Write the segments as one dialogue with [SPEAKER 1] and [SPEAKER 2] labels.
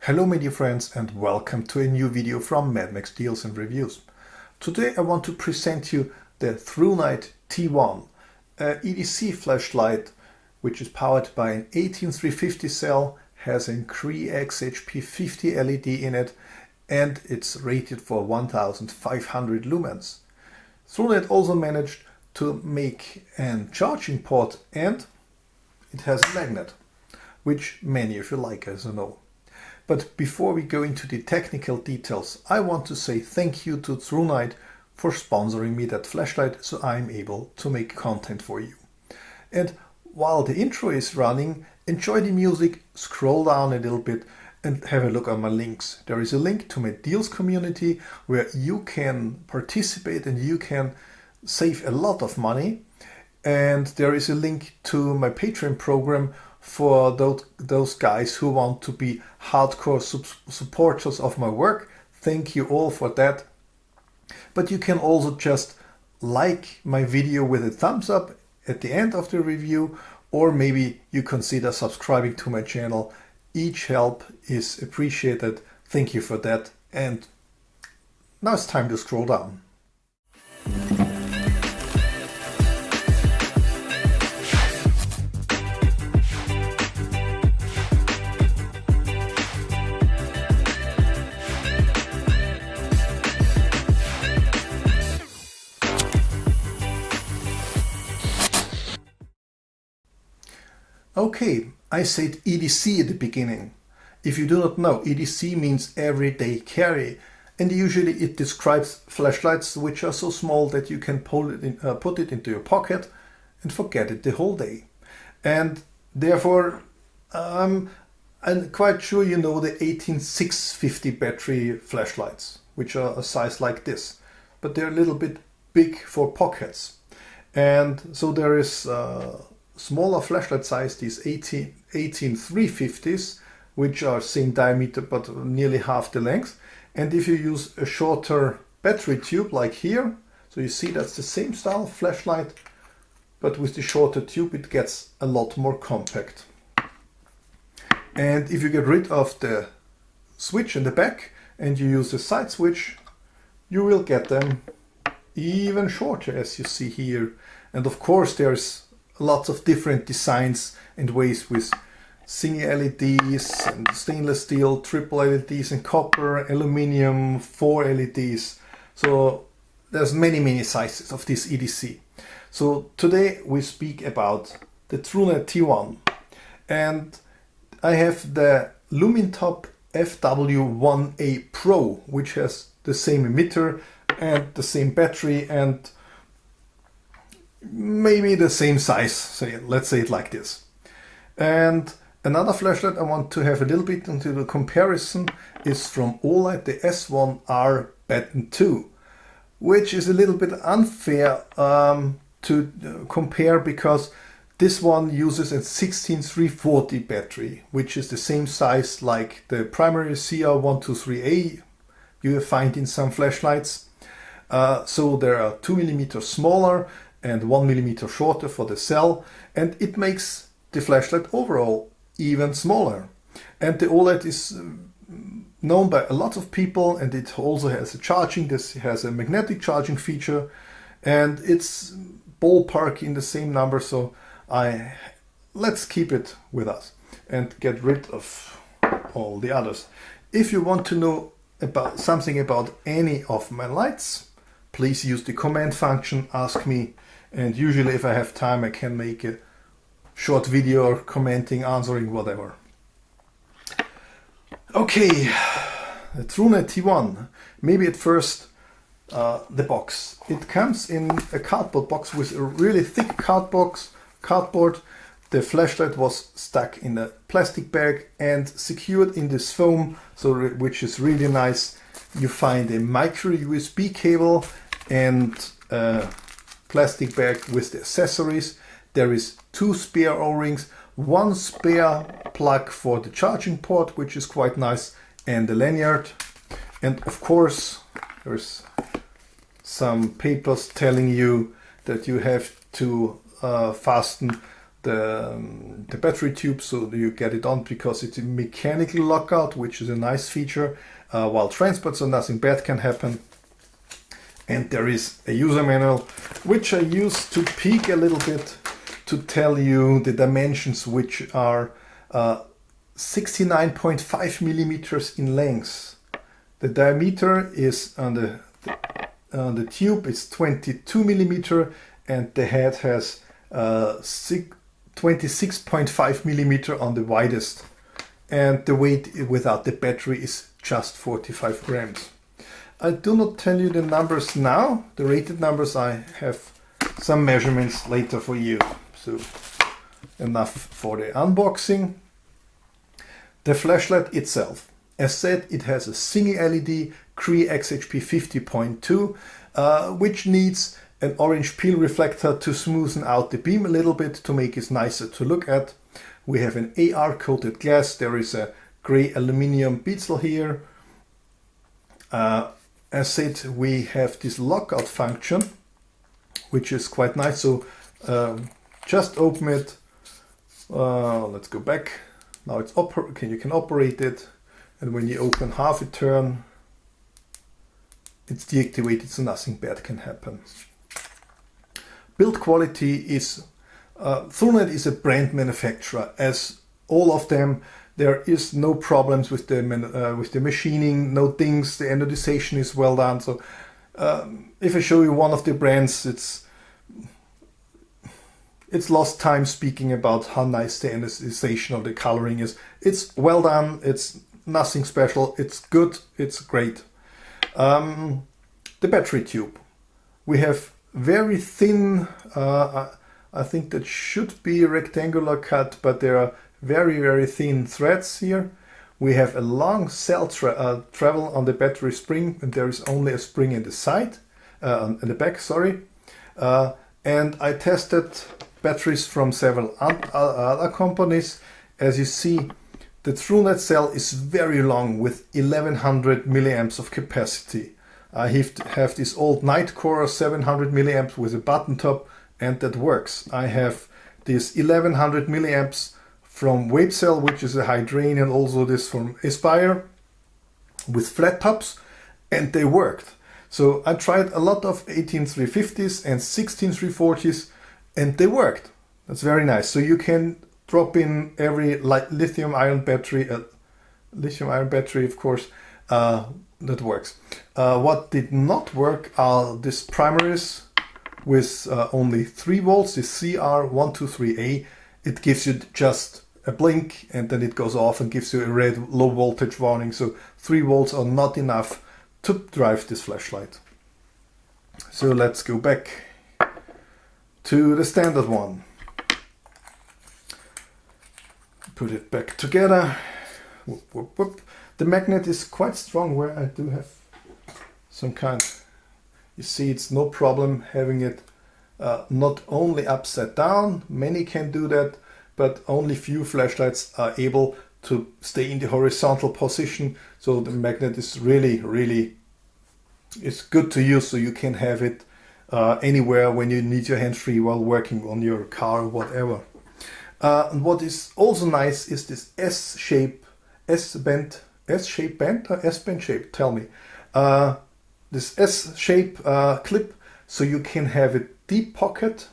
[SPEAKER 1] Hello my dear friends and welcome to a new video from MadMax Deals and Reviews. Today I want to present you the Thrunite T1, a EDC flashlight which is powered by an 18350 cell, has a Cree XHP50 LED in it, and it's rated for 1500 lumens. Thrunite also managed to make a charging port, and it has a magnet, which many of you like, as you know. But before we go into the technical details, I want to say thank you to Thrunite for sponsoring me that flashlight so I'm able to make content for you. And while the intro is running, enjoy the music, scroll down a little bit and have a look at my links. There is a link to my deals community where you can participate and you can save a lot of money. And there is a link to my Patron program for those guys who want to be hardcore supporters of my work. Thank you all for that. But you can also just like my video with a thumbs up at the end of the review, or maybe you consider subscribing to my channel. Each help is appreciated. Thank you for that. And now it's time to scroll down. Okay, I said EDC at the beginning. If you do not know, EDC means everyday carry, and usually it describes flashlights which are so small that you can put it into your pocket and forget it the whole day. And therefore, I'm quite sure you know the 18650 battery flashlights, which are a size like this, but they're a little bit big for pockets. And so there is smaller flashlight size, these 18350s, which are same diameter but nearly half the length. And if you use a shorter battery tube like here, so you see that's the same style flashlight, but with the shorter tube it gets a lot more compact. And if you get rid of the switch in the back and you use the side switch, you will get them even shorter, as you see here. And of course there's lots of different designs and ways with single LEDs and stainless steel, triple LEDs and copper, aluminium, 4 LEDs. So there's many sizes of this EDC. So today we speak about the Thrunite T1, and I have the LuminTop FW1A Pro, which has the same emitter and the same battery and maybe the same size, so let's say it like this. And another flashlight I want to have a little bit into the comparison is from Olight, the S1R Baton 2, which is a little bit unfair to compare, because this one uses a 16340 battery, which is the same size like the primary CR123A you find in some flashlights. So they are 2mm smaller and 1mm shorter for the cell, and it makes the flashlight overall even smaller. And the OLED is known by a lot of people, and it also has a charging. This has a magnetic charging feature, and it's ballpark in the same number. So let's keep it with us and get rid of all the others. If you want to know about something about any of my lights, please use the comment function, ask me. And usually if I have time, I can make a short video or commenting, answering, whatever. Okay, the Thrunite T1. Maybe at first the box. It comes in a cardboard box with a really thick cardboard. The flashlight was stuck in a plastic bag and secured in this foam, so which is really nice. You find a micro USB cable and plastic bag with the accessories. There is 2 spare O-rings, 1 spare plug for the charging port, which is quite nice, and the lanyard. And of course there's some papers telling you that you have to fasten the battery tube, so you get it on because it's a mechanical lockout, which is a nice feature while transport, so nothing bad can happen. And there is a user manual, which I use to peek a little bit to tell you the dimensions, which are 69.5 millimeters in length. The diameter is on the tube is 22 millimeter, and the head has 26.5 millimeter on the widest. And the weight without the battery is just 45 grams. I do not tell you the numbers now, the rated numbers. I have some measurements later for you. So enough for the unboxing. The flashlight itself, as said, it has a single LED Cree XHP 50.2, which needs an orange peel reflector to smoothen out the beam a little bit to make it nicer to look at. We have an AR coated glass. There is a gray aluminum bezel here. As said, we have this lockout function, which is quite nice. So just open it. Let's go back. Now it's you can operate it, and when you open half a turn, it's deactivated, so nothing bad can happen. Build quality is Thrunite is a brand manufacturer, as all of them. There is no problems with the machining, no dings. The anodization is well done. So if I show you one of the brands, it's lost time speaking about how nice the anodization or the coloring is. It's well done. It's nothing special. It's good. It's great. The battery tube. We have very thin, I think that should be a rectangular cut, but there are very, very thin threads here. We have a long cell travel on the battery spring, and there is only a spring in the side, in the back, sorry. And I tested batteries from several other companies. As you see, the Thrunite cell is very long with 1100 milliamps of capacity. I have this old Nightcore 700 milliamps with a button top, and that works. I have this 1100 milliamps from Werbung, which is a Hydrain, and also this from Aspire with flat tops, and they worked. So I tried a lot of 18350s and 16340s, and they worked. That's very nice. So you can drop in every lithium ion battery, of course, that works. What did not work are these primaries with only 3 volts, the CR123A. It gives you just a blink and then it goes off and gives you a red low voltage warning. So 3 volts are not enough to drive this flashlight. So let's go back to the standard one. Put it back together. Whoop, whoop, whoop. The magnet is quite strong, where I do have some kind. You see, it's no problem having it not only upside down. Many can do that, but only few flashlights are able to stay in the horizontal position. So the magnet is really it's good to use, so you can have it anywhere when you need your hands free while working on your car or whatever. And what is also nice is this S-bend shape, tell me. This S-shape clip, so you can have a deep pocket,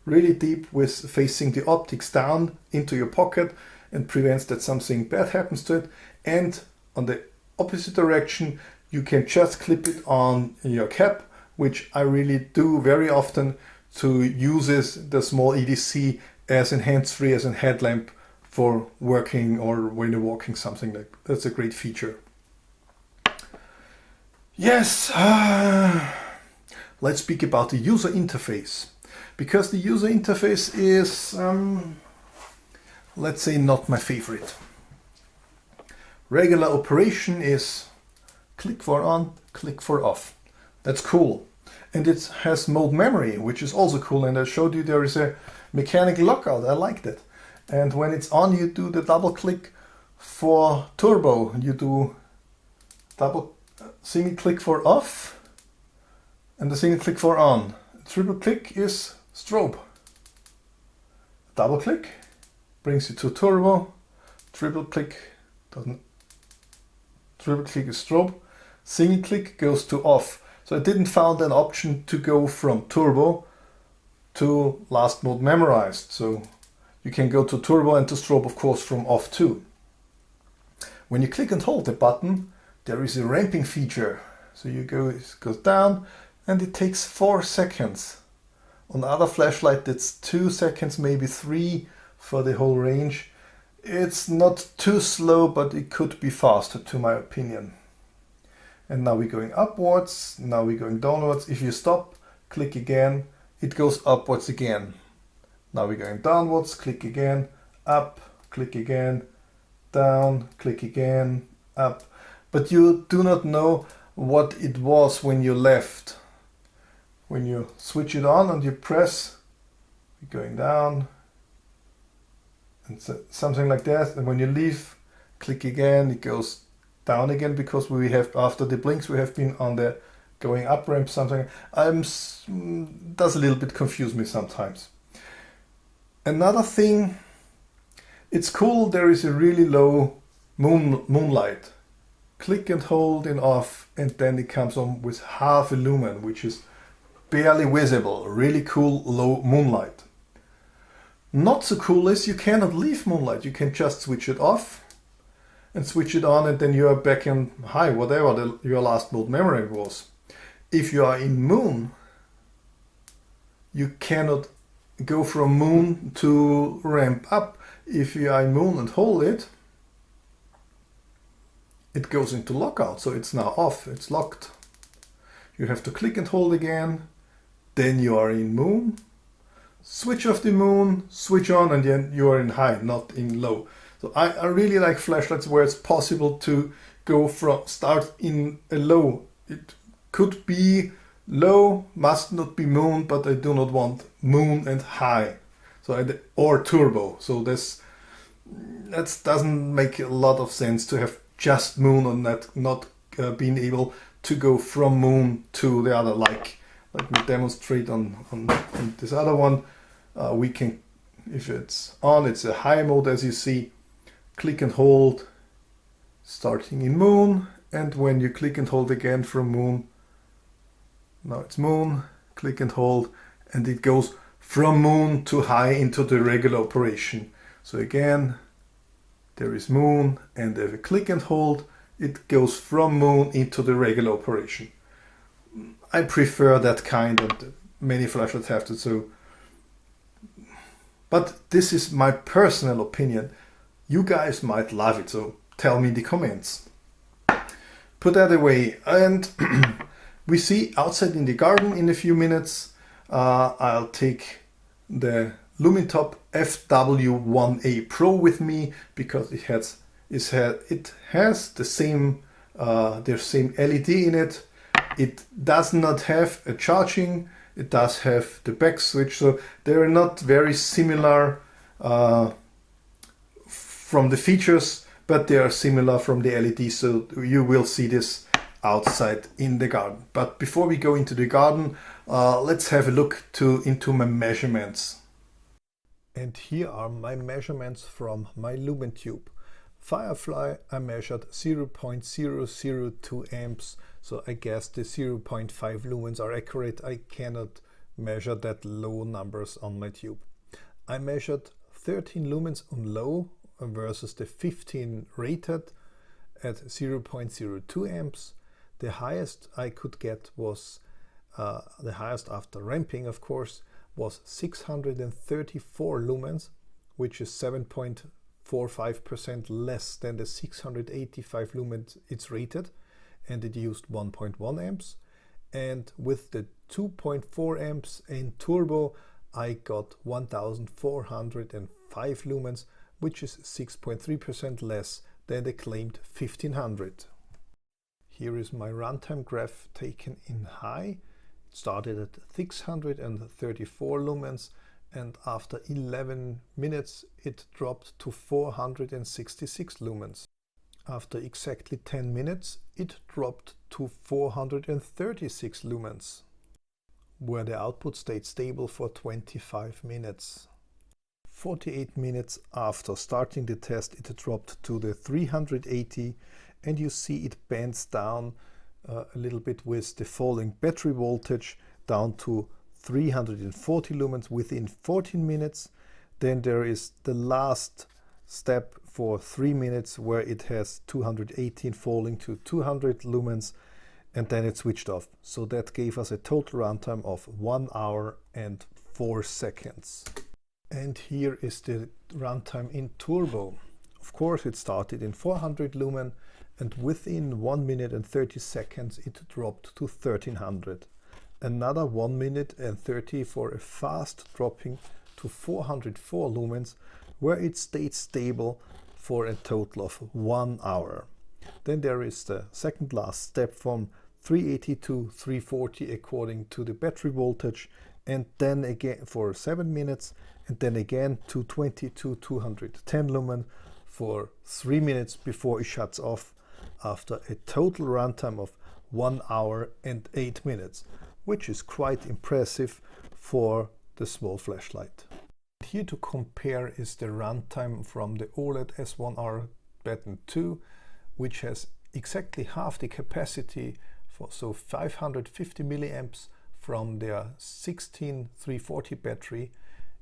[SPEAKER 1] really deep, with facing the optics down into your pocket, and prevents that something bad happens to it. And on the opposite direction, you can just clip it on your cap, which I really do very often, to use the small EDC as a hands-free, as a headlamp for working or when you're walking, something like that. That's a great feature. Yes, let's speak about the user interface, because the user interface is, let's say, not my favorite. Regular operation is click for on, click for off. That's cool. And it has mode memory, which is also cool. And I showed you there is a mechanical lockout. I like that. And when it's on, you do the double click for turbo. You do single click for off and the single click for on. Triple click is strobe. double click, brings you to turbo, triple click, triple click is strobe, single click goes to off. So I didn't find an option to go from turbo to last mode memorized. So you can go to turbo and to strobe, of course, from off too. When you click and hold the button, there is a ramping feature. So you go, it goes down and it takes 4 seconds. On the other flashlight, it's 2 seconds, maybe 3 for the whole range. It's not too slow, but it could be faster, to my opinion. And now we're going upwards, now we're going downwards. If you stop, click again, it goes upwards again. Now we're going downwards, click again, up, click again, down, click again, up. But you do not know what it was when you left. When you switch it on and you press, you're going down, and so, something like that. And when you leave, click again, it goes down again, because we have, after the blinks, we have been on the going up ramp, something. Does a little bit confuse me sometimes. Another thing, it's cool, there is a really low moonlight. Click and hold in off, and then it comes on with half a lumen, which is barely visible. Really cool low moonlight. Not so cool is you cannot leave moonlight. You can just switch it off and switch it on, and then you are back in high, whatever your last mode memory was. If you are in moon, you cannot go from moon to ramp up. If you are in moon and hold it, it goes into lockout, so it's now off, it's locked. You have to click and hold again, then you are in moon, switch off the moon, switch on, and then you are in high, not in low. So I really like flashlights where it's possible to go from, start in a low. It could be low, must not be moon, but I do not want moon and high. So or turbo. So that doesn't make a lot of sense to have just moon on that, not being able to go from moon to the other. Like let me demonstrate on this other one. We can, if it's on, it's a high mode, as you see. Click and hold, starting in moon, and when you click and hold again from moon, now it's moon, click and hold, and it goes from moon to high into the regular operation. So again, there is moon, and if I click and hold, it goes from moon into the regular operation. I prefer that kind, and many flashlights have to, so. But this is my personal opinion. You guys might love it, so tell me in the comments. Put that away, and we see outside in the garden in a few minutes. I'll take the Lumitop FW1A Pro with me, because it has the same LED in it. It does not have a charging. It does have the back switch, so they are not very similar from the features, but they are similar from the LED, so you will see this outside in the garden. But before we go into the garden, let's have a look into my measurements. And here are my measurements from my lumen tube. Firefly, I measured 0.002 amps, so I guess the 0.5 lumens are accurate. I cannot measure that low numbers on my tube. I measured 13 lumens on low versus the 15 rated at 0.02 amps. The highest I could get was, the highest after ramping of course, was 634 lumens, which is 7.45% less than the 685 lumens it's rated, and it used 1.1 amps. And with the 2.4 amps in turbo, I got 1405 lumens, which is 6.3% less than the claimed 1500. Here is my runtime graph taken in high. It started at 634 lumens, and after 11 minutes it dropped to 466 lumens. After exactly 10 minutes it dropped to 436 lumens, where the output stayed stable for 25 minutes. 48 minutes after starting the test, it dropped to the 380, and you see it bends down a little bit with the falling battery voltage down to 340 lumens within 14 minutes. Then there is the last step for 3 minutes where it has 218 falling to 200 lumens, and then it switched off. So that gave us a total runtime of 1 hour and 4 seconds. And here is the runtime in turbo. Of course, it started in 400 lumen, and within 1 minute and 30 seconds it dropped to 1300. Another 1 minute and 30 for a fast dropping to 404 lumens, where it stayed stable for a total of 1 hour. Then there is the second last step from 380 to 340 according to the battery voltage, and then again for 7 minutes, and then again 220 to 210 lumen for 3 minutes before it shuts off, after a total runtime of 1 hour and 8 minutes, which is quite impressive for the small flashlight. Here to compare is the runtime from the OLED S1R Patron 2, which has exactly half the capacity, so 550 milliamps from their 16340 battery.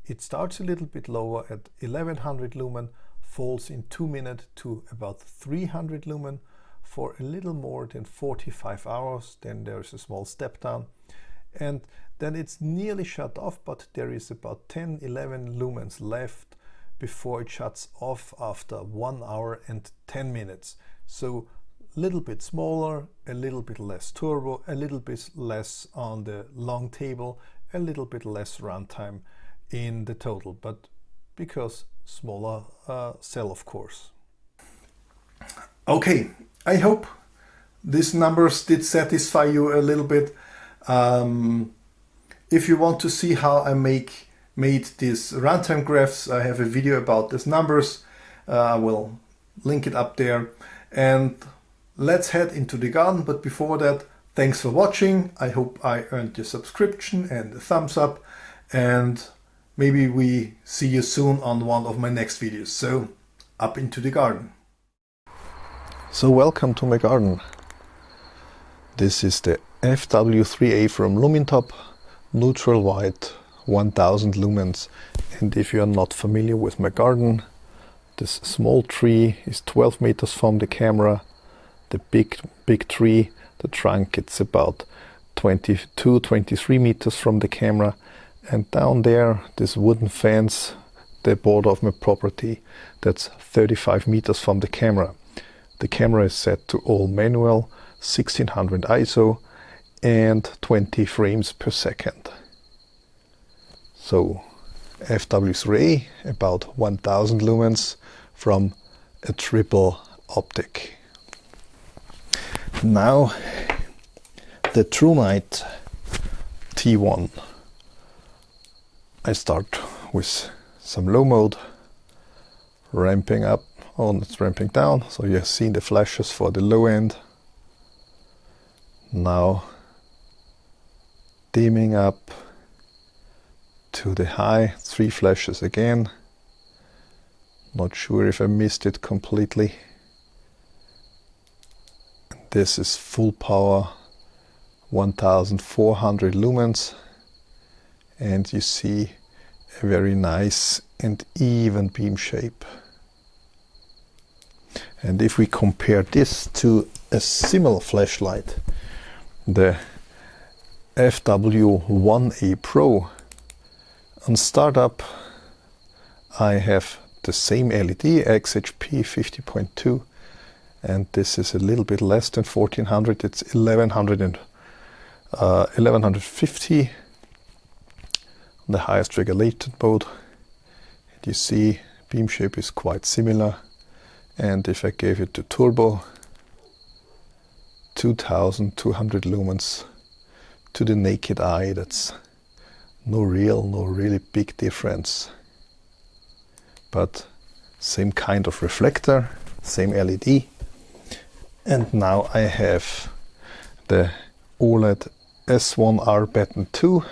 [SPEAKER 1] It starts a little bit lower at 1100 lumen, falls in 2 minutes to about 300 lumen for a little more than 45 hours. Then there's a small step down, and then it's nearly shut off, but there is about 10-11 lumens left before it shuts off after 1 hour and 10 minutes. So a little bit smaller, a little bit less turbo, a little bit less on the long table, a little bit less runtime in the total, but because smaller cell, of course. Okay, I hope these numbers did satisfy you a little bit. If you want to see how I made these runtime graphs, I have a video about these numbers. I will link it up there. And let's head into the garden. But before that, thanks for watching. I hope I earned your subscription and a thumbs up. And maybe we see you soon on one of my next videos. So up into the garden. So welcome to my garden. This is the FW3A from Lumintop, neutral white, 1000 lumens. And if you are not familiar with my garden, this small tree is 12 meters from the camera. The big tree, the trunk, it's about 22-23 meters from the camera. And down there, this wooden fence, the border of my property, that's 35 meters from the camera. The camera is set to all manual, 1600 ISO, and 20 frames per second. So FW3A, about 1000 lumens from a triple optic. Now the Thrunite T1. I start with some low mode, ramping up, it's ramping down, so you have seen the flashes for the low end. Now dimming up to the high, 3 flashes again. Not sure if I missed it completely. This is full power, 1400 lumens, and you see a very nice and even beam shape. And if we compare this to a similar flashlight, the FW1A Pro, on startup I have the same LED, XHP 50.2, and this is a little bit less than 1400, it's 1150, the highest regulated mode. And you see beam shape is quite similar, and if I gave it to turbo, 2200 lumens. To the naked eye, that's no really big difference. But same kind of reflector, same LED. And now I have the OLED S1R Patron 2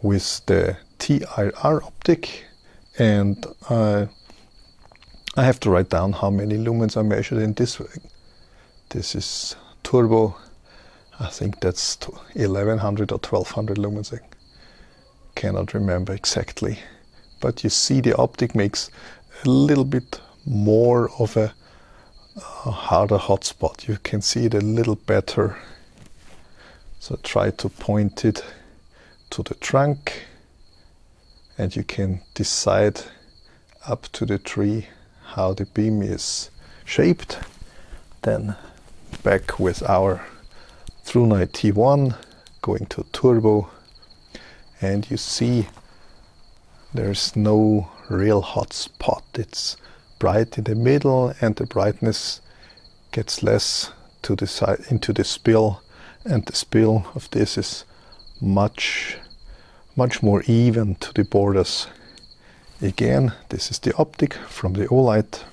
[SPEAKER 1] with the TIR optic, and I have to write down how many lumens I measured in this way. This is turbo. I think that's 1100 or 1200 lumens. I cannot remember exactly. But you see the optic makes a little bit more of a harder hotspot. You can see it a little better. So try to point it to the trunk, and you can decide up to the tree how the beam is shaped. Then back with our Thrunite T1, going to turbo, and you see there's no real hot spot. It's bright in the middle, and the brightness gets less to the side into the spill, and the spill of this is much more even to the borders. Again, this is the optic from the Olight.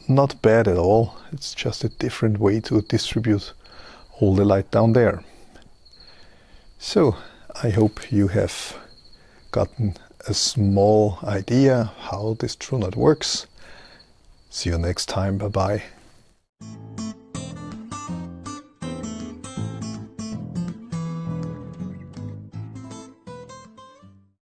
[SPEAKER 1] Not bad at all. It's just a different way to distribute all the light down there. So I hope you have gotten a small idea how this Thrunite works. See you next time. Bye bye.